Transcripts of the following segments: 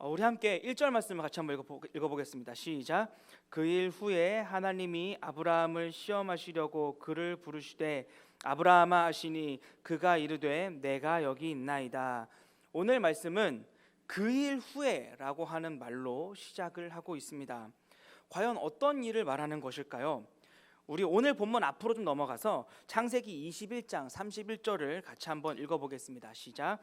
우리 함께 1절 말씀을 같이 한번 읽어보겠습니다. 시작. 그 일 후에 하나님이 아브라함을 시험하시려고 그를 부르시되 아브라함아 하시니 그가 이르되 내가 여기 있나이다. 오늘 말씀은 그 일 후에라고 하는 말로 시작을 하고 있습니다. 과연 어떤 일을 말하는 것일까요? 우리 오늘 본문 앞으로 좀 넘어가서 창세기 21장 31절을 같이 한번 읽어보겠습니다. 시작.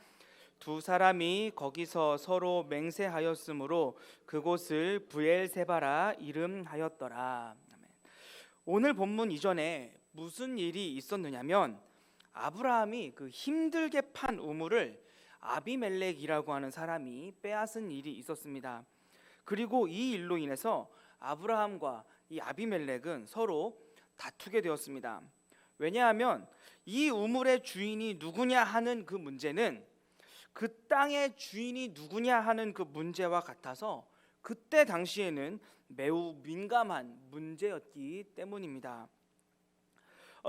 두 사람이 거기서 서로 맹세하였으므로 그곳을 브엘세바라 이름하였더라. 오늘 본문 이전에 무슨 일이 있었느냐면 아브라함이 그 힘들게 판 우물을 아비멜렉이라고 하는 사람이 빼앗은 일이 있었습니다. 그리고 이 일로 인해서 아브라함과 이 아비멜렉은 서로 다투게 되었습니다. 왜냐하면 이 우물의 주인이 누구냐 하는 그 문제는 그 땅의 주인이 누구냐 하는 그 문제와 같아서 그때 당시에는 매우 민감한 문제였기 때문입니다.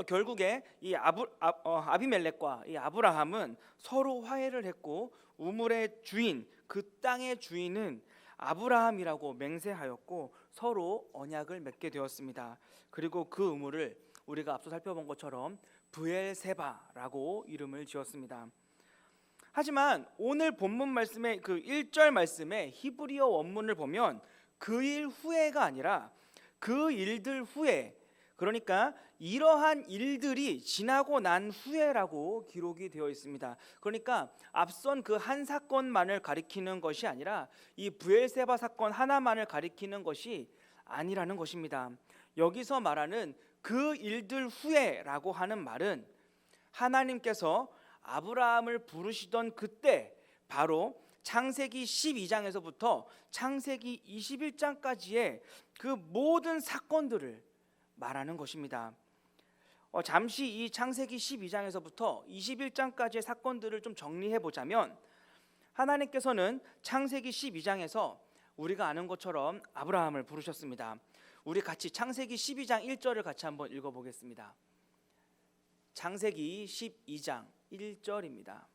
결국에 이 아비멜렉과 이 아브라함은 서로 화해를 했고 우물의 주인, 그 땅의 주인은 아브라함이라고 맹세하였고 서로 언약을 맺게 되었습니다. 그리고 그 우물을 우리가 앞서 살펴본 것처럼 브엘세바라고 이름을 지었습니다. 하지만 오늘 본문 말씀의 그 1절 말씀의 히브리어 원문을 보면 그 일 후에가 아니라 그 일들 후에, 그러니까 이러한 일들이 지나고 난 후에라고 기록이 되어 있습니다. 그러니까 앞선 그 한 사건만을 가리키는 것이 아니라 이 브엘세바 사건 하나만을 가리키는 것이 아니라는 것입니다. 여기서 말하는 그 일들 후에라고 하는 말은 하나님께서 아브라함을 부르시던 그때, 바로 창세기 12장에서부터 창세기 21장까지의 그 모든 사건들을 말하는 것입니다. 잠시 이 창세기 12장에서부터 21장까지의 사건들을 좀 정리해 보자면, 하나님께서는 창세기 12장에서 우리가 아는 것처럼 아브라함을 부르셨습니다. 우리 같이 창세기 12장 1절을 같이 한번 읽어보겠습니다. 창세기 12장 1절입니다.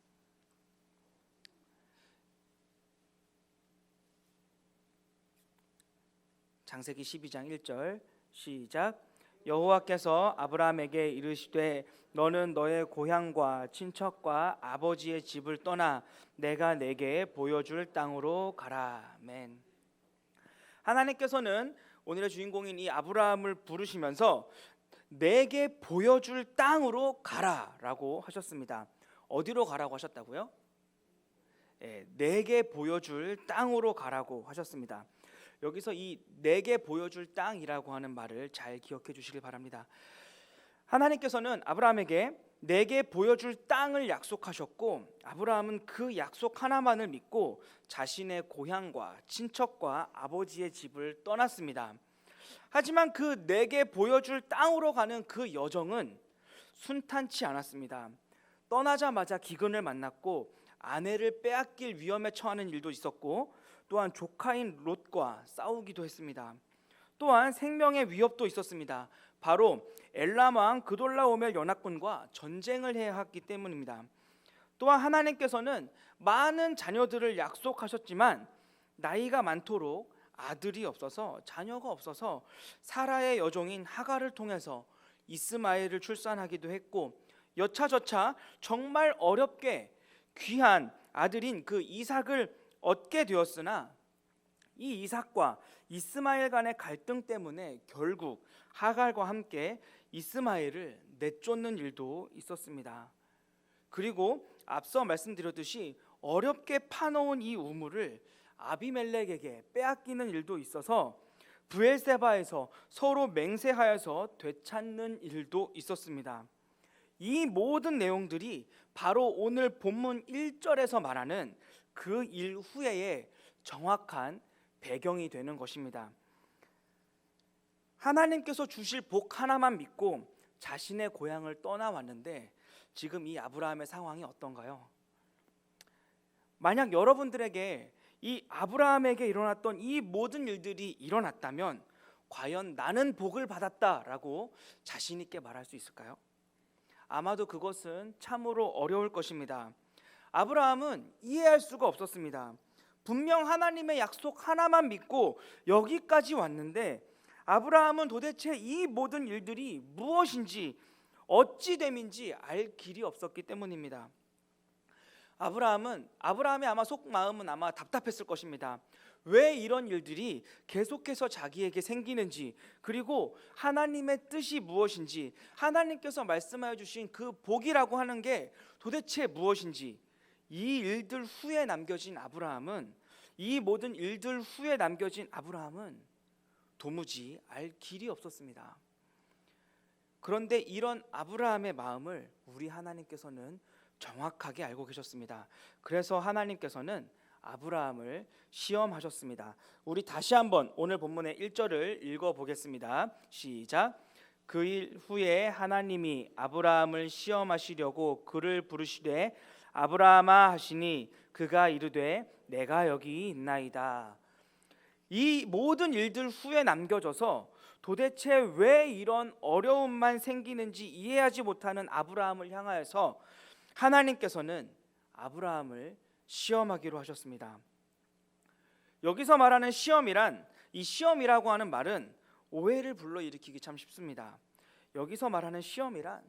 창세기 12장 1절 시작. 여호와께서 아브라함에게 이르시되 너는 너의 고향과 친척과 아버지의 집을 떠나 내가 내게 보여줄 땅으로 가라. 아멘. 하나님께서는 오늘의 주인공인 이 아브라함을 부르시면서 내게 보여줄 땅으로 가라라고 하셨습니다. 어디로 가라고 하셨다고요? 내게 보여줄 땅으로 가라고 하셨습니다. 여기서 이 내게 보여줄 땅이라고 하는 말을 잘 기억해 주시길 바랍니다. 하나님께서는 아브라함에게 내게 보여줄 땅을 약속하셨고, 아브라함은 그 약속 하나만을 믿고 자신의 고향과 친척과 아버지의 집을 떠났습니다. 하지만 그 내게 보여줄 땅으로 가는 그 여정은 순탄치 않았습니다. 떠나자마자 기근을 만났고 아내를 빼앗길 위험에 처하는 일도 있었고, 또한 조카인 롯과 싸우기도 했습니다. 또한 생명의 위협도 있었습니다. 바로 엘람 왕 그돌라오멜 연합군과 전쟁을 해야 했기 때문입니다. 또한 하나님께서는 많은 자녀들을 약속하셨지만 나이가 많도록 아들이 없어서, 자녀가 없어서 사라의 여종인 하갈을 통해서 이스마엘을 출산하기도 했고, 여차저차 정말 어렵게 귀한 아들인 그 이삭을 얻게 되었으나 이 이삭과 이스마엘 간의 갈등 때문에 결국 하갈과 함께 이스마엘을 내쫓는 일도 있었습니다. 그리고 앞서 말씀드렸듯이 어렵게 파놓은 이 우물을 아비멜렉에게 빼앗기는 일도 있어서 브엘세바에서 서로 맹세하여서 되찾는 일도 있었습니다. 이 모든 내용들이 바로 오늘 본문 1절에서 말하는 그 일 후에의 정확한 배경이 되는 것입니다. 하나님께서 주실 복 하나만 믿고 자신의 고향을 떠나왔는데 지금 이 아브라함의 상황이 어떤가요? 만약 여러분들에게 이 아브라함에게 일어났던 이 모든 일들이 일어났다면 과연 나는 복을 받았다라고 자신 있게 말할 수 있을까요? 아마도 그것은 참으로 어려울 것입니다. 아브라함은 이해할 수가 없었습니다. 분명 하나님의 약속 하나만 믿고 여기까지 왔는데 아브라함은 도대체 이 모든 일들이 무엇인지 어찌 됨인지 알 길이 없었기 때문입니다. 아브라함의 아마 속마음은 아마 답답했을 것입니다. 왜 이런 일들이 계속해서 자기에게 생기는지, 그리고 하나님의 뜻이 무엇인지, 하나님께서 말씀하여 주신 그 복이라고 하는 게 도대체 무엇인지, 이 모든 일들 후에 남겨진 아브라함은 도무지 알 길이 없었습니다. 그런데 이런 아브라함의 마음을 우리 하나님께서는 정확하게 알고 계셨습니다. 그래서 하나님께서는 아브라함을 시험하셨습니다. 우리 다시 한번 오늘 본문의 1절을 읽어보겠습니다. 시작. 그 일 후에 하나님이 아브라함을 시험하시려고 그를 부르시되 아브라함아 하시니 그가 이르되 내가 여기 있나이다. 이 모든 일들 후에 남겨져서 도대체 왜 이런 어려움만 생기는지 이해하지 못하는 아브라함을 향하여서 하나님께서는 아브라함을 시험하기로 하셨습니다. 여기서 말하는 시험이란, 이 시험이라고 하는 말은 오해를 불러일으키기 참 쉽습니다. 여기서 말하는 시험이란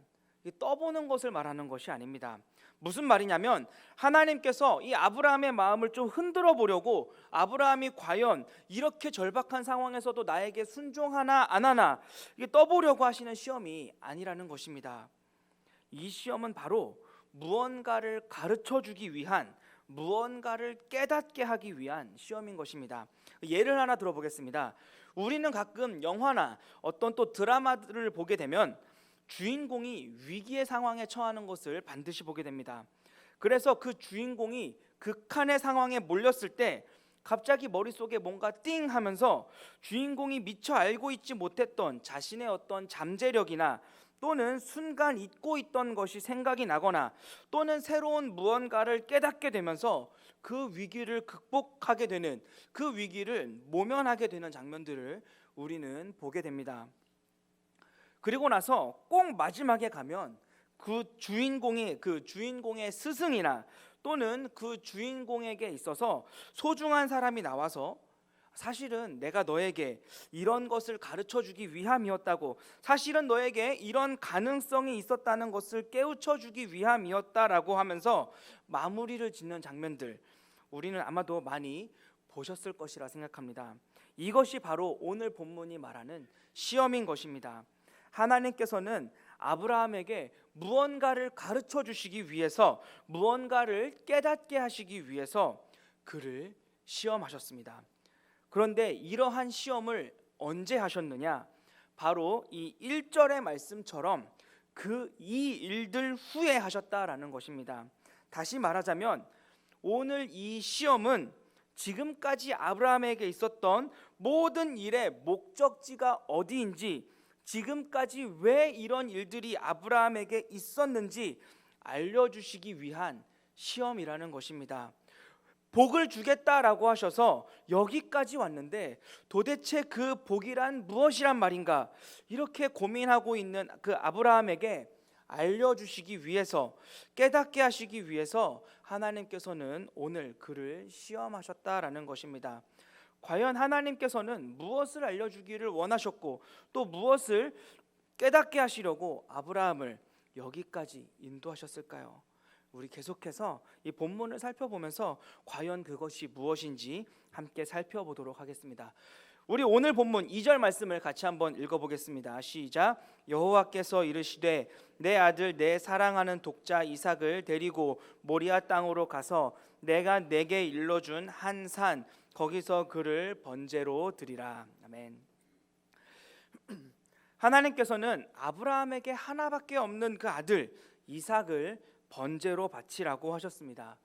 떠보는 것을 말하는 것이 아닙니다. 무슨 말이냐면 하나님께서 이 아브라함의 마음을 좀 흔들어 보려고, 아브라함이 과연 이렇게 절박한 상황에서도 나에게 순종하나 안 하나 이게 떠보려고 하시는 시험이 아니라는 것입니다. 이 시험은 바로 무언가를 가르쳐 주기 위한, 무언가를 깨닫게 하기 위한 시험인 것입니다. 예를 하나 들어보겠습니다. 우리는 가끔 영화나 어떤 또 드라마들을 보게 되면 주인공이 위기의 상황에 처하는 것을 반드시 보게 됩니다. 그래서 그 주인공이 극한의 상황에 몰렸을 때 갑자기 머릿속에 뭔가 띵 하면서 주인공이 미처 알고 있지 못했던 자신의 어떤 잠재력이나 또는 순간 잊고 있던 것이 생각이 나거나 또는 새로운 무언가를 깨닫게 되면서 그 위기를 극복하게 되는, 그 위기를 모면하게 되는 장면들을 우리는 보게 됩니다. 그리고 나서 꼭 마지막에 가면 그 주인공의 스승이나 또는 그 주인공에게 있어서 소중한 사람이 나와서 사실은 내가 너에게 이런 것을 가르쳐 주기 위함이었다고, 사실은 너에게 이런 가능성이 있었다는 것을 깨우쳐 주기 위함이었다라고 하면서 마무리를 짓는 장면들, 우리는 아마도 많이 보셨을 것이라 생각합니다. 이것이 바로 오늘 본문이 말하는 시험인 것입니다. 하나님께서는 아브라함에게 무언가를 가르쳐 주시기 위해서, 무언가를 깨닫게 하시기 위해서 그를 시험하셨습니다. 그런데 이러한 시험을 언제 하셨느냐? 바로 이 1절의 말씀처럼 그 이 일들 후에 하셨다라는 것입니다. 다시 말하자면 오늘 이 시험은 지금까지 아브라함에게 있었던 모든 일의 목적지가 어디인지, 지금까지 왜 이런 일들이 아브라함에게 있었는지 알려주시기 위한 시험이라는 것입니다. 복을 주겠다라고 하셔서 여기까지 왔는데 도대체 그 복이란 무엇이란 말인가, 이렇게 고민하고 있는 그 아브라함에게 알려주시기 위해서, 깨닫게 하시기 위해서 하나님께서는 오늘 그를 시험하셨다라는 것입니다. 과연 하나님께서는 무엇을 알려주기를 원하셨고 또 무엇을 깨닫게 하시려고 아브라함을 여기까지 인도하셨을까요? 우리 계속해서 이 본문을 살펴보면서 과연 그것이 무엇인지 함께 살펴보도록 하겠습니다. 우리 오늘 본문 2절 말씀을 같이 한번 읽어보겠습니다. 시작. 여호와께서 이르시되 내 아들 내 사랑하는 독자 이삭을 데리고 모리아 땅으로 가서 내가 내게 일러준 한 산 거기서 그를 번제로 드리라. 아멘. 하나님께서는 아브라함에게 하나밖에 없는 그 아들 이삭을 번제로 바치라고 하셨습니다.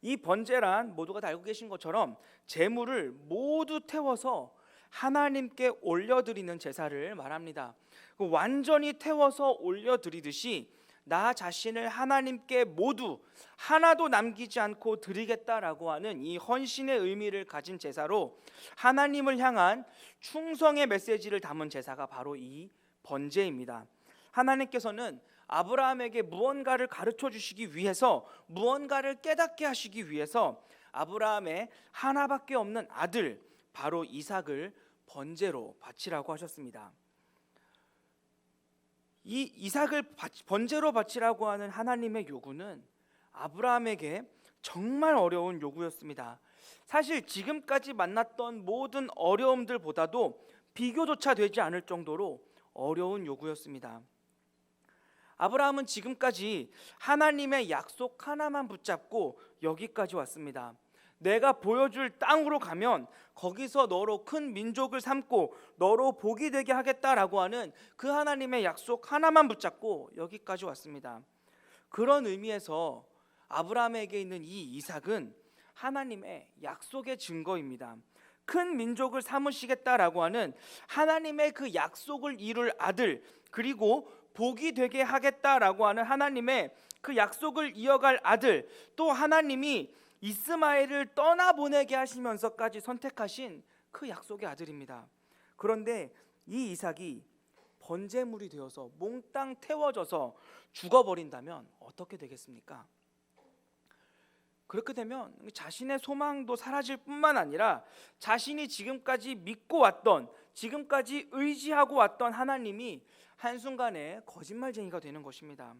이 번제란 모두가 다 알고 계신 것처럼 제물을 모두 태워서 하나님께 올려드리는 제사를 말합니다. 완전히 태워서 올려드리듯이 나 자신을 하나님께 모두 하나도 남기지 않고 드리겠다라고 하는 이 헌신의 의미를 가진 제사로 하나님을 향한 충성의 메시지를 담은 제사가 바로 이 번제입니다. 하나님께서는 아브라함에게 무언가를 가르쳐 주시기 위해서, 무언가를 깨닫게 하시기 위해서 아브라함의 하나밖에 없는 아들 바로 이삭을 번제로 바치라고 하셨습니다. 이 이삭을 번제로 바치라고 하는 하나님의 요구는 아브라함에게 정말 어려운 요구였습니다. 사실 지금까지 만났던 모든 어려움들보다도 비교조차 되지 않을 정도로 어려운 요구였습니다. 아브라함은 지금까지 하나님의 약속 하나만 붙잡고 여기까지 왔습니다. 내가 보여줄 땅으로 가면 거기서 너로 큰 민족을 삼고 너로 복이 되게 하겠다라고 하는 그 하나님의 약속 하나만 붙잡고 여기까지 왔습니다. 그런 의미에서 아브라함에게 있는 이 이삭은 하나님의 약속의 증거입니다. 큰 민족을 삼으시겠다라고 하는 하나님의 그 약속을 이룰 아들, 그리고 복이 되게 하겠다라고 하는 하나님의 그 약속을 이어갈 아들, 또 하나님이 이스마엘을 떠나보내게 하시면서까지 선택하신 그 약속의 아들입니다. 그런데 이 이삭이 번제물이 되어서 몽땅 태워져서 죽어버린다면 어떻게 되겠습니까? 그렇게 되면 자신의 소망도 사라질 뿐만 아니라 자신이 지금까지 믿고 왔던, 지금까지 의지하고 왔던 하나님이 한순간에 거짓말쟁이가 되는 것입니다.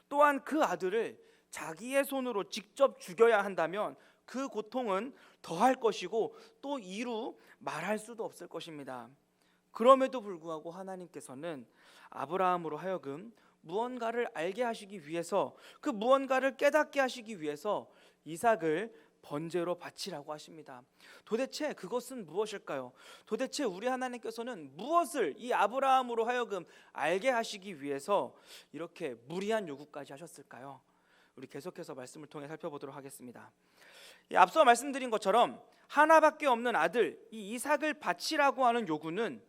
또한 그 아들을 자기의 손으로 직접 죽여야 한다면 그 고통은 더할 것이고 또 이루 말할 수도 없을 것입니다. 그럼에도 불구하고 하나님께서는 아브라함으로 하여금 무언가를 알게 하시기 위해서, 그 무언가를 깨닫게 하시기 위해서 이삭을 번제로 바치라고 하십니다. 도대체 그것은 무엇일까요? 도대체 우리 하나님께서는 무엇을 이 아브라함으로 하여금 알게 하시기 위해서 이렇게 무리한 요구까지 하셨을까요? 우리 계속해서 말씀을 통해 살펴보도록 하겠습니다. 앞서 말씀드린 것처럼 하나밖에 없는 아들 이 이삭을 바치라고 하는 요구는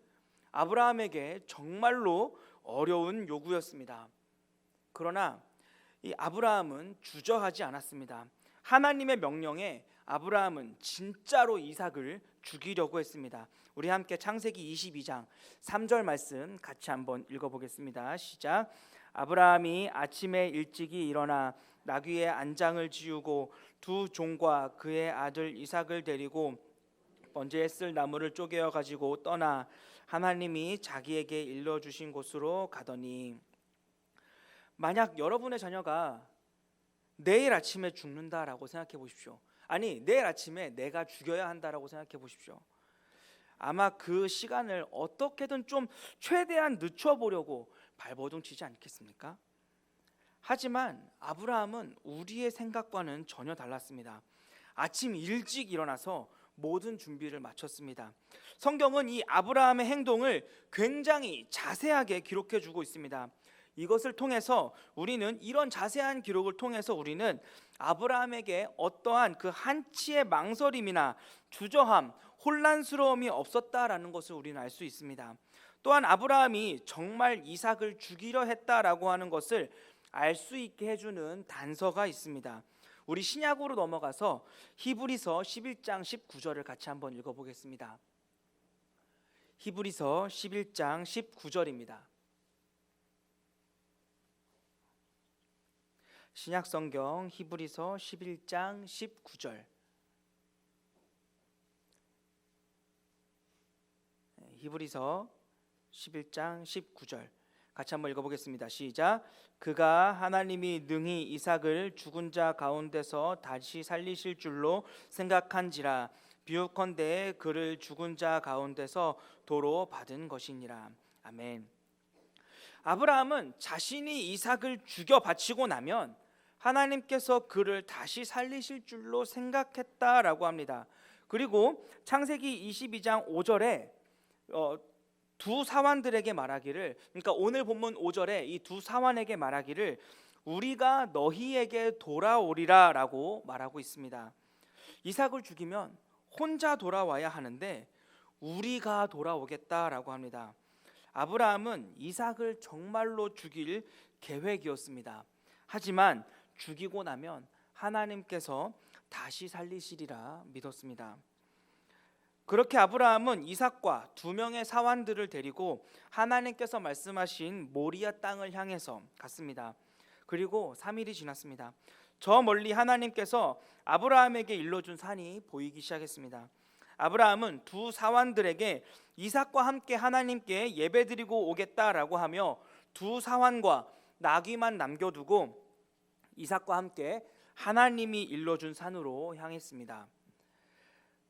아브라함에게 정말로 어려운 요구였습니다. 그러나 이 아브라함은 주저하지 않았습니다. 하나님의 명령에 아브라함은 진짜로 이삭을 죽이려고 했습니다. 우리 함께 창세기 22장 3절 말씀 같이 한번 읽어보겠습니다. 시작. 아브라함이 아침에 일찍이 일어나 나귀의 안장을 지우고 두 종과 그의 아들 이삭을 데리고 번제에 쓸 나무를 쪼개어 가지고 떠나 하나님이 자기에게 일러주신 곳으로 가더니, 만약 여러분의 자녀가 내일 아침에 죽는다라고 생각해 보십시오. 아니, 내일 아침에 내가 죽여야 한다라고 생각해 보십시오. 아마 그 시간을 어떻게든 좀 최대한 늦춰보려고 발버둥치지 않겠습니까? 하지만 아브라함은 우리의 생각과는 전혀 달랐습니다. 아침 일찍 일어나서 모든 준비를 마쳤습니다. 성경은 이 아브라함의 행동을 굉장히 자세하게 기록해 주고 있습니다. 이것을 통해서 우리는, 이런 자세한 기록을 통해서 우리는 아브라함에게 어떠한 그 한치의 망설임이나 주저함, 혼란스러움이 없었다라는 것을 우리는 알 수 있습니다. 또한 아브라함이 정말 이삭을 죽이려 했다라고 하는 것을 알 수 있게 해주는 단서가 있습니다. 우리 신약으로 넘어가서 히브리서 11장 19절을 같이 한번 읽어보겠습니다. 히브리서 11장 19절입니다. 신약성경 히브리서 11장 19절. 히브리서 11장 19절 같이 한번 읽어보겠습니다. 시작. 그가 하나님이 능히 이삭을 죽은 자 가운데서 다시 살리실 줄로 생각한지라 비유컨대 그를 죽은 자 가운데서 도로 받은 것이니라. 아멘. 아브라함은 자신이 이삭을 죽여 바치고 나면 하나님께서 그를 다시 살리실 줄로 생각했다라고 합니다. 그리고 창세기 22장 5절에 두 사환들에게 말하기를, 그러니까 오늘 본문 5절에 이 두 사환에게 말하기를 우리가 너희에게 돌아오리라 라고 말하고 있습니다. 이삭을 죽이면 혼자 돌아와야 하는데 우리가 돌아오겠다라고 합니다. 아브라함은 이삭을 정말로 죽일 계획이었습니다. 하지만 죽이고 나면 하나님께서 다시 살리시리라 믿었습니다. 그렇게 아브라함은 이삭과 두 명의 사환들을 데리고 하나님께서 말씀하신 모리아 땅을 향해서 갔습니다. 그리고 3일이 지났습니다. 저 멀리 하나님께서 아브라함에게 일러준 산이 보이기 시작했습니다. 아브라함은 두 사환들에게 이삭과 함께 하나님께 예배드리고 오겠다라고 하며 두 사환과 나귀만 남겨두고 이삭과 함께 하나님이 일러준 산으로 향했습니다.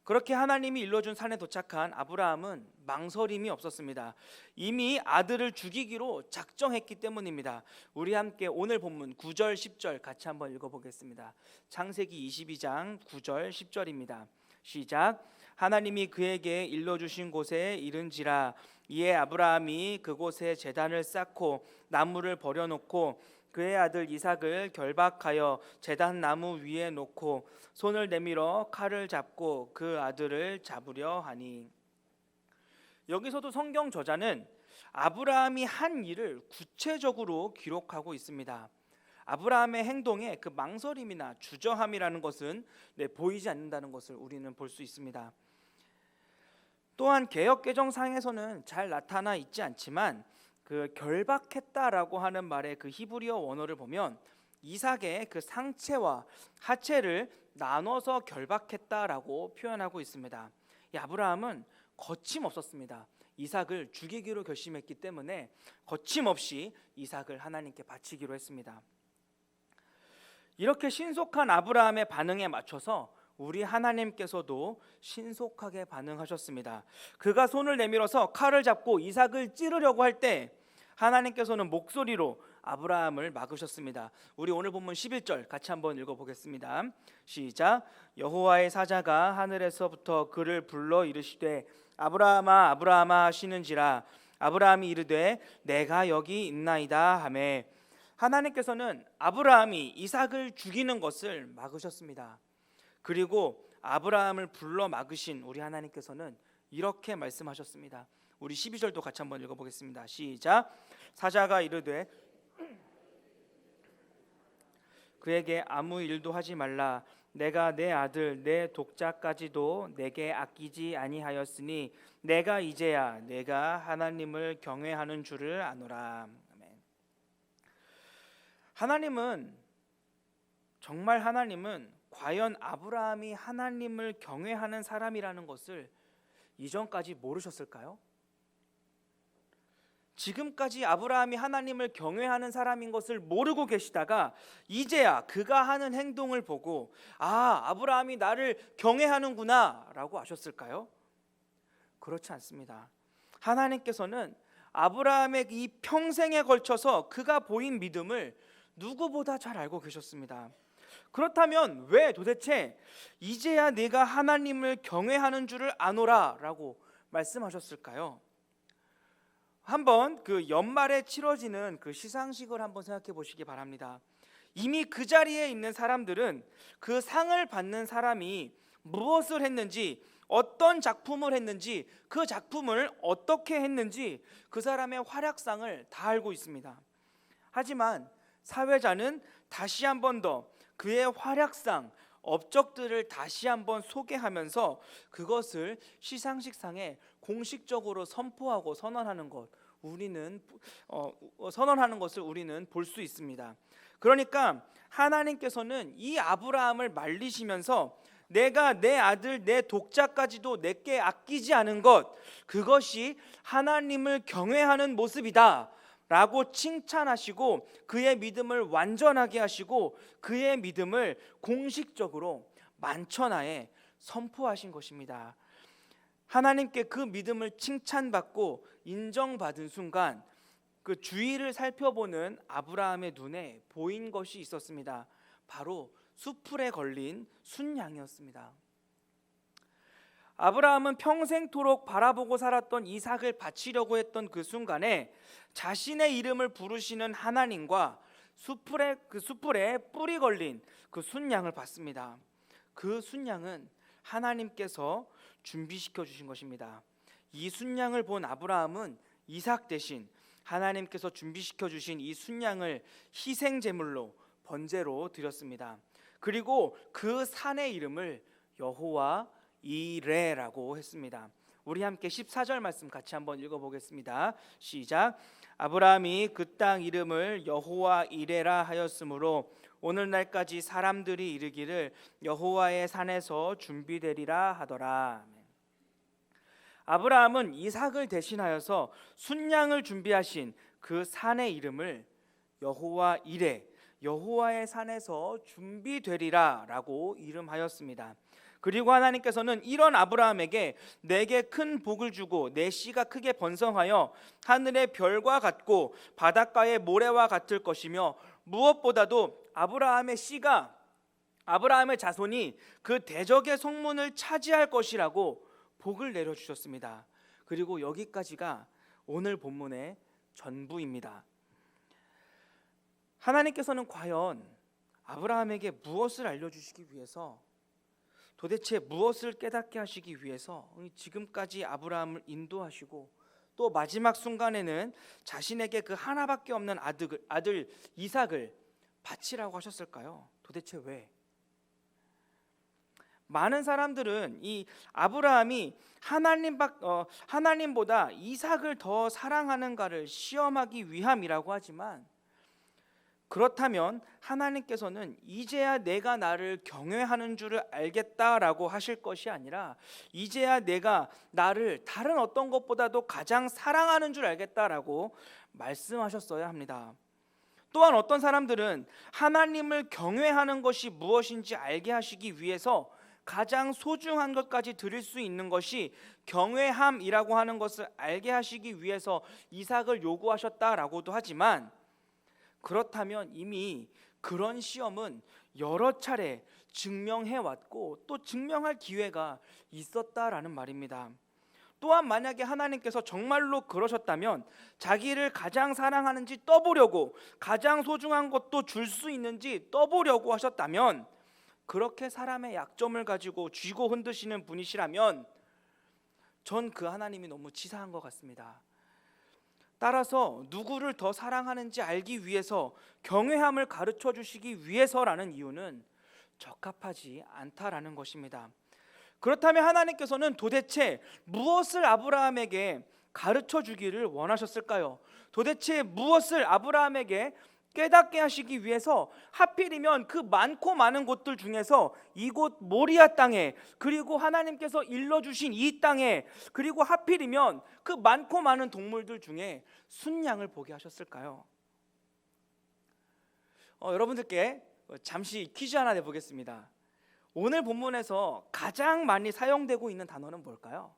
그렇게 하나님이 일러준 산에 도착한 아브라함은 망설임이 없었습니다. 이미 아들을 죽이기로 작정했기 때문입니다. 우리 함께 오늘 본문 9절 10절 같이 한번 읽어보겠습니다. 창세기 22장 9절 10절입니다. 시작. 하나님이 그에게 일러주신 곳에 이른지라 이에 아브라함이 그곳에 제단을 쌓고 나무를 버려놓고 그의 아들 이삭을 결박하여 제단 나무 위에 놓고 손을 내밀어 칼을 잡고 그 아들을 잡으려 하니. 여기서도 성경 저자는 아브라함이 한 일을 구체적으로 기록하고 있습니다. 아브라함의 행동에 그 망설임이나 주저함이라는 것은 보이지 않는다는 것을 우리는 볼 수 있습니다. 또한 개역개정상에서는 잘 나타나 있지 않지만 그 결박했다라고 하는 말의 그 히브리어 원어를 보면 이삭의 그 상체와 하체를 나눠서 결박했다라고 표현하고 있습니다. 이 아브라함은 거침없었습니다. 이삭을 죽이기로 결심했기 때문에 거침없이 이삭을 하나님께 바치기로 했습니다. 이렇게 신속한 아브라함의 반응에 맞춰서 우리 하나님께서도 신속하게 반응하셨습니다. 그가 손을 내밀어서 칼을 잡고 이삭을 찌르려고 할 때 하나님께서는 목소리로 아브라함을 막으셨습니다. 우리 오늘 본문 11절 같이 한번 읽어보겠습니다. 시작. 여호와의 사자가 하늘에서부터 그를 불러 이르시되 아브라함아 아브라함아 하시는지라 아브라함이 이르되 내가 여기 있나이다 하매. 하나님께서는 아브라함이 이삭을 죽이는 것을 막으셨습니다. 그리고 아브라함을 불러 막으신 우리 하나님께서는 이렇게 말씀하셨습니다. 우리 12절도 같이 한번 읽어보겠습니다. 시작. 사자가 이르되 그에게 아무 일도 하지 말라. 내가 내 아들 내 독자까지도 내게 아끼지 아니하였으니 내가 이제야 내가 하나님을 경외하는 줄을 아노라. 아멘. 하나님은 과연 아브라함이 하나님을 경외하는 사람이라는 것을 이전까지 모르셨을까요? 지금까지 아브라함이 하나님을 경외하는 사람인 것을 모르고 계시다가 이제야 그가 하는 행동을 보고 아브라함이 나를 경외하는구나 라고 아셨을까요? 그렇지 않습니다. 하나님께서는 아브라함의 이 평생에 걸쳐서 그가 보인 믿음을 누구보다 잘 알고 계셨습니다. 그렇다면 왜 도대체 이제야 내가 하나님을 경외하는 줄을 아노라 라고 말씀하셨을까요? 한번 그 연말에 치러지는 그 시상식을 한번 생각해 보시기 바랍니다. 이미 그 자리에 있는 사람들은 그 상을 받는 사람이 무엇을 했는지, 어떤 작품을 했는지, 그 작품을 어떻게 했는지 그 사람의 활약상을 다 알고 있습니다. 하지만 사회자는 다시 한 번 더 그의 활약상, 업적들을 다시 한번 소개하면서 그것을 시상식상에 공식적으로 선포하고 선언하는 것을 우리는 볼 수 있습니다. 그러니까 하나님께서는 이 아브라함을 말리시면서 내가 내 아들 내 독자까지도 내게 아끼지 않은 것, 그것이 하나님을 경외하는 모습이다 라고 칭찬하시고 그의 믿음을 완전하게 하시고 그의 믿음을 공식적으로 만천하에 선포하신 것입니다. 하나님께 그 믿음을 칭찬받고 인정받은 순간 그 주위를 살펴보는 아브라함의 눈에 보인 것이 있었습니다. 바로 수풀에 걸린 순양이었습니다. 아브라함은 평생토록 바라보고 살았던 이삭을 바치려고 했던 그 순간에 자신의 이름을 부르시는 하나님과 수풀에 뿔이 걸린 그 순양을 봤습니다. 그 순양은 하나님께서 준비시켜 주신 것입니다. 이 순양을 본 아브라함은 이삭 대신 하나님께서 준비시켜 주신 이 순양을 희생 제물로 번제로 드렸습니다. 그리고 그 산의 이름을 여호와 이레라고 했습니다. 우리 함께 14절 말씀 같이 한번 읽어보겠습니다. 시작. 아브라함이 그 땅 이름을 여호와 이레라 하였으므로 오늘날까지 사람들이 이르기를 여호와의 산에서 준비되리라 하더라. 아브라함은 이삭을 대신하여서 순양을 준비하신 그 산의 이름을 여호와 이레, 여호와의 산에서 준비되리라 라고 이름하였습니다. 그리고 하나님께서는 이런 아브라함에게 내게 큰 복을 주고 내 씨가 크게 번성하여 하늘의 별과 같고 바닷가의 모래와 같을 것이며 무엇보다도 아브라함의 씨가, 아브라함의 자손이 그 대적의 성문을 차지할 것이라고 복을 내려주셨습니다. 그리고 여기까지가 오늘 본문의 전부입니다. 하나님께서는 과연 아브라함에게 무엇을 알려주시기 위해서, 도대체 무엇을 깨닫게 하시기 위해서 지금까지 아브라함을 인도하시고 또 마지막 순간에는 자신에게 그 하나밖에 없는 아들 이삭을 바치라고 하셨을까요? 도대체 왜? 많은 사람들은 이 아브라함이 하나님보다 이삭을 더 사랑하는가를 시험하기 위함이라고 하지만, 그렇다면 하나님께서는 이제야 내가 나를 경외하는 줄을 알겠다라고 하실 것이 아니라 이제야 내가 나를 다른 어떤 것보다도 가장 사랑하는 줄 알겠다라고 말씀하셨어야 합니다. 또한 어떤 사람들은 하나님을 경외하는 것이 무엇인지 알게 하시기 위해서 가장 소중한 것까지 드릴 수 있는 것이 경외함이라고 하는 것을 알게 하시기 위해서 이삭을 요구하셨다라고도 하지만, 그렇다면 이미 그런 시험은 여러 차례 증명해 왔고 또 증명할 기회가 있었다라는 말입니다. 또한 만약에 하나님께서 정말로 그러셨다면 자기를 가장 사랑하는지 떠보려고, 가장 소중한 것도 줄 수 있는지 떠보려고 하셨다면, 그렇게 사람의 약점을 가지고 쥐고 흔드시는 분이시라면 전 그 하나님이 너무 치사한 것 같습니다. 따라서 누구를 더 사랑하는지 알기 위해서, 경외함을 가르쳐 주시기 위해서라는 이유는 적합하지 않다라는 것입니다. 그렇다면 하나님께서는 도대체 무엇을 아브라함에게 가르쳐 주기를 원하셨을까요? 도대체 무엇을 아브라함에게 깨닫게 하시기 위해서 하필이면 그 많고 많은 곳들 중에서 이곳 모리아 땅에, 그리고 하나님께서 일러주신 이 땅에, 그리고 하필이면 그 많고 많은 동물들 중에 순양을 보게 하셨을까요? 여러분들께 잠시 퀴즈 하나 내보겠습니다. 오늘 본문에서 가장 많이 사용되고 있는 단어는 뭘까요?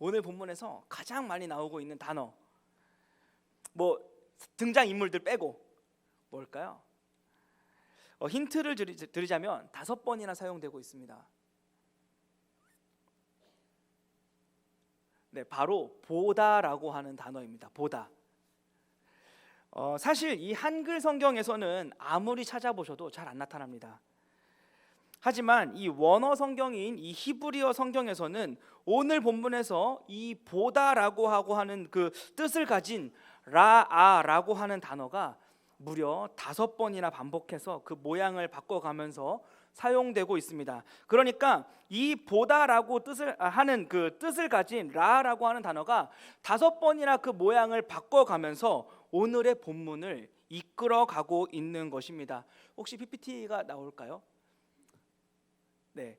오늘 본문에서 가장 많이 나오고 있는 단어, 등장인물들 빼고 뭘까요? 힌트를 드리자면 5번이나 사용되고 있습니다. 네, 바로 보다라고 하는 단어입니다. 보다. 사실 이 한글 성경에서는 아무리 찾아보셔도 잘 안 나타납니다. 하지만 이 원어 성경인 이 히브리어 성경에서는 오늘 본문에서 이 보다라고 하는 그 뜻을 가진 라아라고 하는 단어가 무려 5번이나 반복해서 그 모양을 바꿔가면서 사용되고 있습니다. 그러니까 이 보다라고 하는 그 뜻을 가진 라라고 하는 단어가 5번이나 그 모양을 바꿔가면서 오늘의 본문을 이끌어가고 있는 것입니다. 혹시 PPT가 나올까요? 네,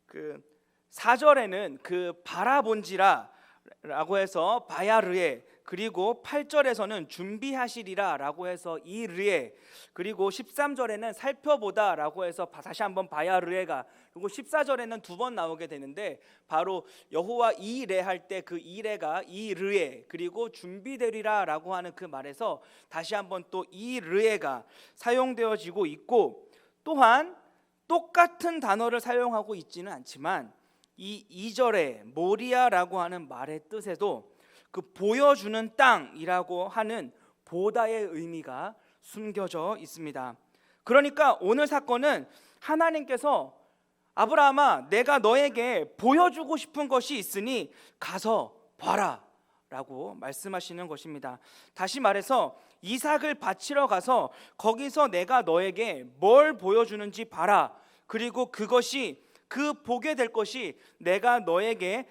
그 4절에는 그 바라본지라라고 해서 바야르에, 그리고 8절에서는 준비하시리라 라고 해서 이르에, 그리고 13절에는 살펴보다 라고 해서 다시 한번 바야르에가, 그리고 14절에는 2번 나오게 되는데 바로 여호와 이레 할 때 그 이레가 이르에, 그리고 준비되리라 라고 하는 그 말에서 다시 한번 또 이르에가 사용되어지고 있고, 또한 똑같은 단어를 사용하고 있지는 않지만 이 2절에 모리아라고 하는 말의 뜻에도 그 보여주는 땅이라고 하는 보다의 의미가 숨겨져 있습니다. 그러니까 오늘 사건은 하나님께서 아브라함아, 내가 너에게 보여주고 싶은 것이 있으니 가서 봐라 라고 말씀하시는 것입니다. 다시 말해서 이삭을 바치러 가서 거기서 내가 너에게 뭘 보여주는지 봐라. 그리고 그것이, 그 보게 될 것이 내가 너에게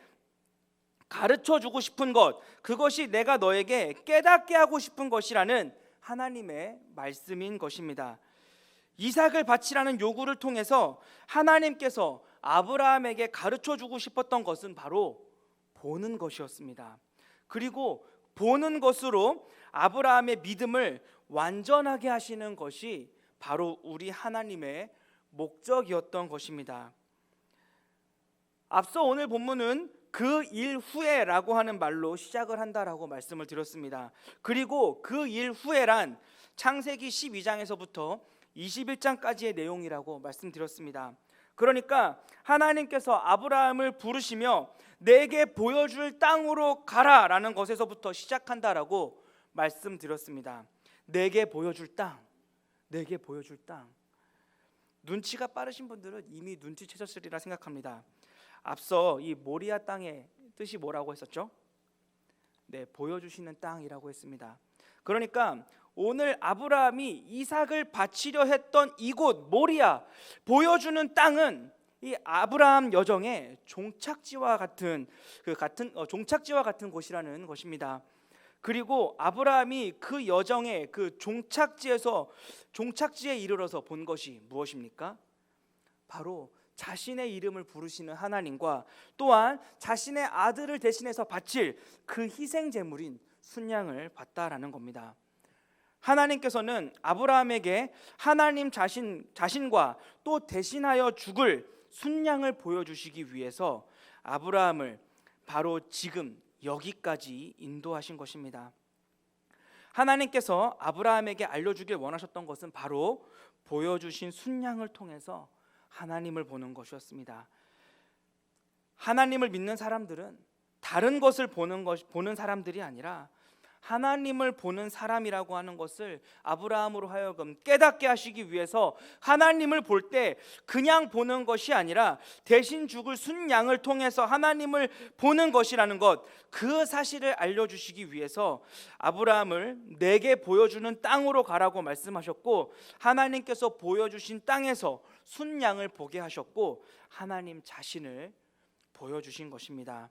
가르쳐 주고 싶은 것, 그것이 내가 너에게 깨닫게 하고 싶은 것이라는 하나님의 말씀인 것입니다. 이삭을 바치라는 요구를 통해서 하나님께서 아브라함에게 가르쳐 주고 싶었던 것은 바로 보는 것이었습니다. 그리고 보는 것으로 아브라함의 믿음을 완전하게 하시는 것이 바로 우리 하나님의 목적이었던 것입니다. 앞서 오늘 본문은 그 일 후에라고 하는 말로 시작을 한다라고 말씀을 드렸습니다. 그리고 그 일 후에란 창세기 12장에서부터 21장까지의 내용이라고 말씀드렸습니다. 그러니까 하나님께서 아브라함을 부르시며 내게 보여줄 땅으로 가라라는 것에서부터 시작한다라고 말씀드렸습니다. 내게 보여줄 땅, 내게 보여줄 땅. 눈치가 빠르신 분들은 이미 눈치채셨으리라 생각합니다. 앞서 이 모리아 땅의 뜻이 뭐라고 했었죠? 네, 보여주시는 땅이라고 했습니다. 그러니까 오늘 아브라함이 이삭을 바치려 했던 이곳 모리아, 보여주는 땅은 이 아브라함 여정의 종착지와 같은 종착지와 같은 곳이라는 것입니다. 그리고 아브라함이 그 여정의 그 종착지에 이르러서 본 것이 무엇입니까? 바로 자신의 이름을 부르시는 하나님과 또한 자신의 아들을 대신해서 바칠 그 희생 제물인 순양을 봤다라는 겁니다. 하나님께서는 아브라함에게 하나님 자신과 또 대신하여 죽을 순양을 보여주시기 위해서 아브라함을 바로 지금 여기까지 인도하신 것입니다. 하나님께서 아브라함에게 알려주길 원하셨던 것은 바로 보여주신 순양을 통해서 하나님을 보는 것이었습니다. 하나님을 믿는 사람들은 다른 것을 보는 사람들이 아니라 하나님을 보는 사람이라고 하는 것을 아브라함으로 하여금 깨닫게 하시기 위해서 하나님을 볼 때 그냥 보는 것이 아니라 대신 죽을 순양을 통해서 하나님을 보는 것이라는 것, 그 사실을 알려주시기 위해서 아브라함을 내게 보여주는 땅으로 가라고 말씀하셨고, 하나님께서 보여주신 땅에서 순양을 보게 하셨고 하나님 자신을 보여주신 것입니다.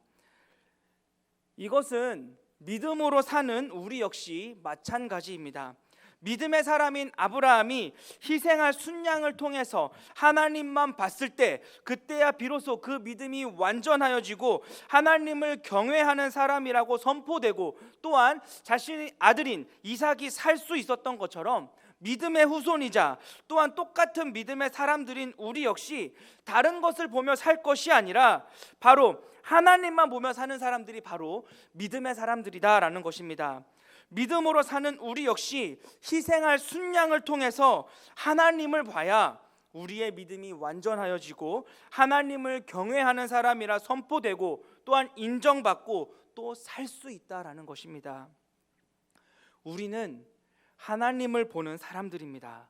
이것은 믿음으로 사는 우리 역시 마찬가지입니다. 믿음의 사람인 아브라함이 희생할 순양을 통해서 하나님만 봤을 때 그때야 비로소 그 믿음이 완전하여지고 하나님을 경외하는 사람이라고 선포되고 또한 자신의 아들인 이삭이 살 수 있었던 것처럼 믿음의 후손이자 또한 똑같은 믿음의 사람들인 우리 역시 다른 것을 보며 살 것이 아니라 바로 하나님만 보며 사는 사람들이 바로 믿음의 사람들이다라는 것입니다. 믿음으로 사는 우리 역시 희생할 순양을 통해서 하나님을 봐야 우리의 믿음이 완전하여지고 하나님을 경외하는 사람이라 선포되고 또한 인정받고 또 살 수 있다라는 것입니다. 우리는 하나님을 보는 사람들입니다.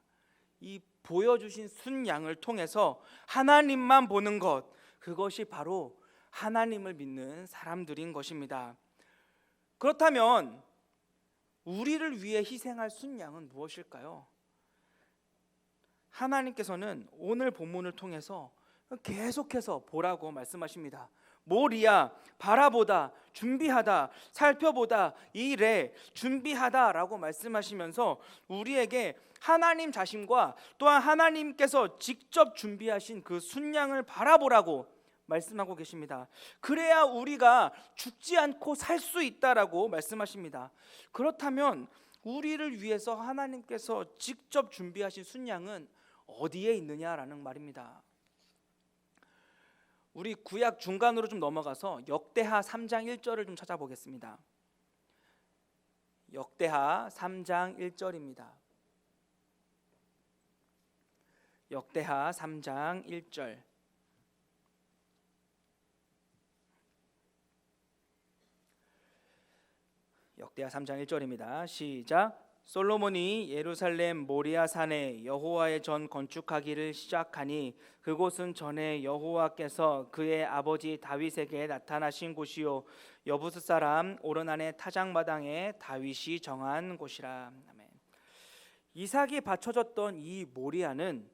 이 보여주신 순양을 통해서 하나님만 보는 것, 그것이 바로 하나님을 믿는 사람들인 것입니다. 그렇다면 우리를 위해 희생할 순양은 무엇일까요? 하나님께서는 오늘 본문을 통해서 계속해서 보라고 말씀하십니다. 모리아, 바라보다, 준비하다, 살펴보다, 일해, 준비하다라고 말씀하시면서 우리에게 하나님 자신과 또한 하나님께서 직접 준비하신 그 순양을 바라보라고 말씀하고 계십니다. 그래야 우리가 죽지 않고 살 수 있다라고 말씀하십니다. 그렇다면 우리를 위해서 하나님께서 직접 준비하신 순양은 어디에 있느냐라는 말입니다. 우리 구약 중간으로 좀 넘어가서 역대하 3장 1절을 좀 찾아보겠습니다. 역대하 3장 1절입니다. 역대하 3장 1절. 역대하 3장 1절입니다. 시작. 솔로몬이 예루살렘 모리아 산에 여호와의 전 건축하기를 시작하니 그곳은 전에 여호와께서 그의 아버지 다윗에게 나타나신 곳이요 여부스 사람 오르난의 타작마당에 다윗이 정한 곳이라. 아멘. 이삭이 바쳐졌던 이 모리아는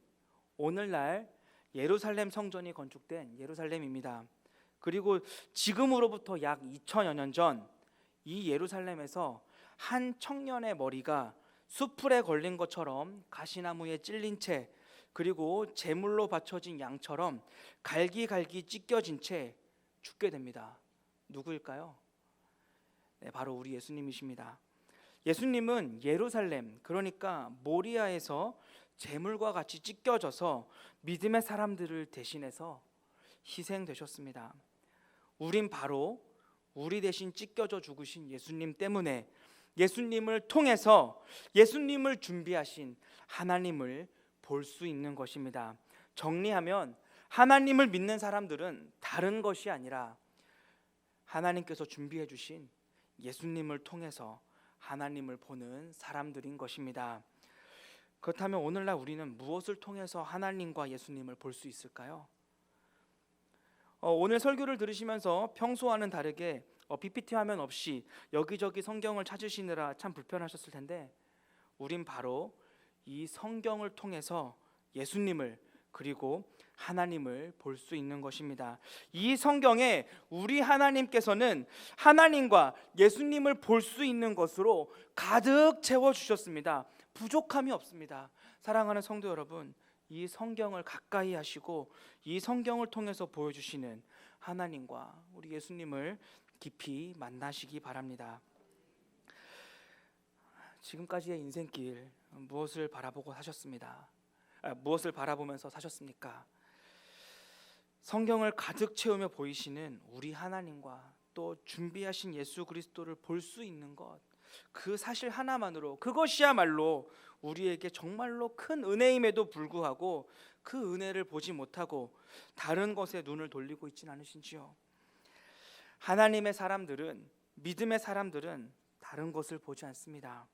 오늘날 예루살렘 성전이 건축된 예루살렘입니다. 그리고 지금으로부터 약 2000여 년 전 이 예루살렘에서 한 청년의 머리가 숯불에 걸린 것처럼 가시나무에 찔린 채, 그리고 제물로 바쳐진 양처럼 갈기갈기 찢겨진 채 죽게 됩니다. 누구일까요? 네, 바로 우리 예수님이십니다. 예수님은 예루살렘, 그러니까 모리아에서 제물과 같이 찢겨져서 믿음의 사람들을 대신해서 희생되셨습니다. 우린 바로 우리 대신 찢겨져 죽으신 예수님 때문에, 예수님을 통해서 예수님을 준비하신 하나님을 볼 수 있는 것입니다. 정리하면 하나님을 믿는 사람들은 다른 것이 아니라 하나님께서 준비해 주신 예수님을 통해서 하나님을 보는 사람들인 것입니다. 그렇다면 오늘날 우리는 무엇을 통해서 하나님과 예수님을 볼 수 있을까요? 오늘 설교를 들으시면서 평소와는 다르게 PPT 화면 없이 여기저기 성경을 찾으시느라 참 불편하셨을 텐데, 우린 바로 이 성경을 통해서 예수님을, 그리고 하나님을 볼 수 있는 것입니다. 이 성경에 우리 하나님께서는 하나님과 예수님을 볼 수 있는 것으로 가득 채워주셨습니다. 부족함이 없습니다. 사랑하는 성도 여러분, 이 성경을 가까이 하시고 이 성경을 통해서 보여주시는 하나님과 우리 예수님을 깊이 만나시기 바랍니다. 지금까지의 인생길 무엇을 바라보고 사셨습니다. 무엇을 바라보면서 사셨습니까? 성경을 가득 채우며 보이시는 우리 하나님과 또 준비하신 예수 그리스도를 볼 수 있는 것, 그 사실 하나만으로, 그것이야말로 우리에게 정말로 큰 은혜임에도 불구하고 그 은혜를 보지 못하고 다른 것에 눈을 돌리고 있지는 않으신지요? 하나님의 사람들은, 믿음의 사람들은 다른 것을 보지 않습니다.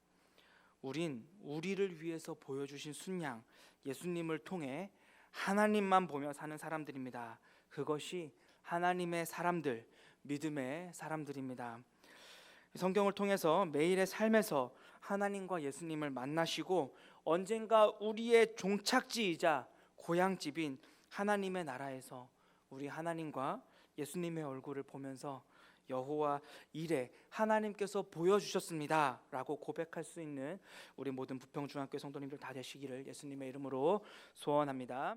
우린 우리를 위해서 보여주신 순양 예수님을 통해 하나님만 보며 사는 사람들입니다. 그것이 하나님의 사람들, 믿음의 사람들입니다. 성경을 통해서 매일의 삶에서 하나님과 예수님을 만나시고 언젠가 우리의 종착지이자 고향집인 하나님의 나라에서 우리 하나님과 예수님의 얼굴을 보면서 여호와 이레, 하나님께서 보여주셨습니다 라고 고백할 수 있는 우리 모든 부평중학교 성도님들 다 되시기를 예수님의 이름으로 소원합니다.